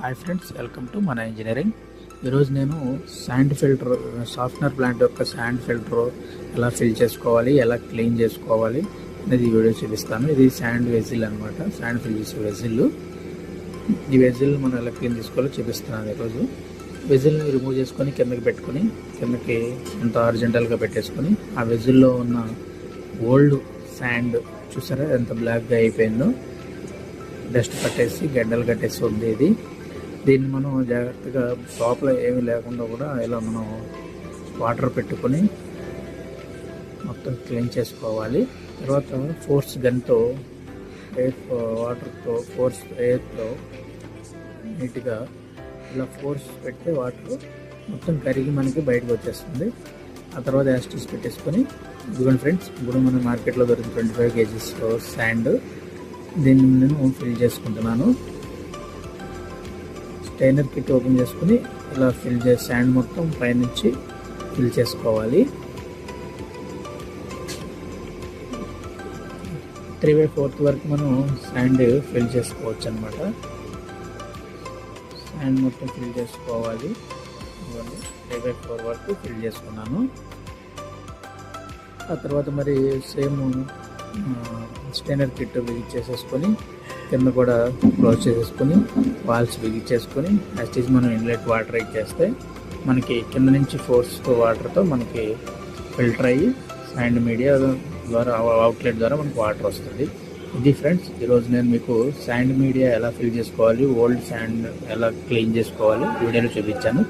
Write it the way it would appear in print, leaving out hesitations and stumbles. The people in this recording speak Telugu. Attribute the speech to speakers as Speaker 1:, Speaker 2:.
Speaker 1: హాయ్ ఫ్రెండ్స్, వెల్కమ్ టు మన ఇంజనీరింగ్. ఈరోజు నేను శాండ్ ఫిల్టర్, సాఫ్ట్నర్ ప్లాంట్ యొక్క శాండ్ ఫిల్టర్ ఎలా ఫిల్ చేసుకోవాలి, ఎలా క్లీన్ చేసుకోవాలి అనేది ఈ వీడియో చూపిస్తాను. ఇది శాండ్ వెజిల్ అనమాట, శాండ్ ఫిల్ చేసే వెజిల్. ఈ వెజిల్ మనం ఎలా క్లీన్ చేసుకోవాలో చూపిస్తున్నాను ఈరోజు. వెజిల్ని రిమూవ్ చేసుకొని కిందకి పెట్టుకొని, కిందకి ఎంత హారిజంటల్గా పెట్టేసుకొని, ఆ వెజిల్లో ఉన్న ఓల్డ్ శాండ్ చూసారా ఎంత బ్లాక్గా అయిపోయిందో, డస్ట్ కట్టేసి గడ్డలు కట్టేసి ఉంది ఇది. దీన్ని మనం జాగ్రత్తగా లోపల ఏమీ లేకుండా కూడా ఇలా మనం వాటర్ పెట్టుకొని మొత్తం క్లీన్ చేసుకోవాలి. తర్వాత ఫోర్స్ గన్తో వాటర్తో ఎయిర్తో నీట్గా ఇలా ఫోర్స్ పెడితే వాటర్ మొత్తం కరిగి మనకి బయటకు వచ్చేస్తుంది. ఆ తర్వాత యాస్టిస్ పెట్టేసుకొని, ఇదిగోండి ఫ్రెండ్స్, ఇప్పుడు మన మార్కెట్లో దొరికిన 25 kgs శాండ్ దీన్ని నేను ఫిల్ చేసుకుంటున్నాను. స్టైనర్ కిట్ ఓపెన్ చేసుకుని ఇలా ఫిల్ చేసి శాండ్ మొత్తం పైనుంచి ఫిల్ చేసుకోవాలి. 3/4 వరకు మనం శాండ్ ఫిల్ చేసుకోవచ్చు అనమాట. శాండ్ మొత్తం ఫిల్ చేసుకోవాలి. 3/4 వరకు ఫిల్ చేసుకున్నాను. ఆ తర్వాత మరి సేమ్ స్టైనర్ కిట్ బిగించేసేసుకొని, కింద కూడా క్లోజ్ చేసేసుకొని, వాల్స్ బిగించేసుకొని, యాస్టిస్ మనం ఇన్లెట్ వాటర్ ఇచ్చేస్తే మనకి కింద నుంచి ఫోర్స్ వాటర్తో మనకి ఫిల్టర్ అయ్యి శాండ్ మీడియా ద్వారా, అవుట్లెట్ ద్వారా మనకి వాటర్ వస్తుంది. ఇది ఫ్రెండ్స్, ఈరోజు నేను మీకు శాండ్ మీడియా ఎలా ఫిల్ చేసుకోవాలి, ఓల్డ్ శాండ్ ఎలా క్లీన్ చేసుకోవాలి వీడియోలో చూపించాను.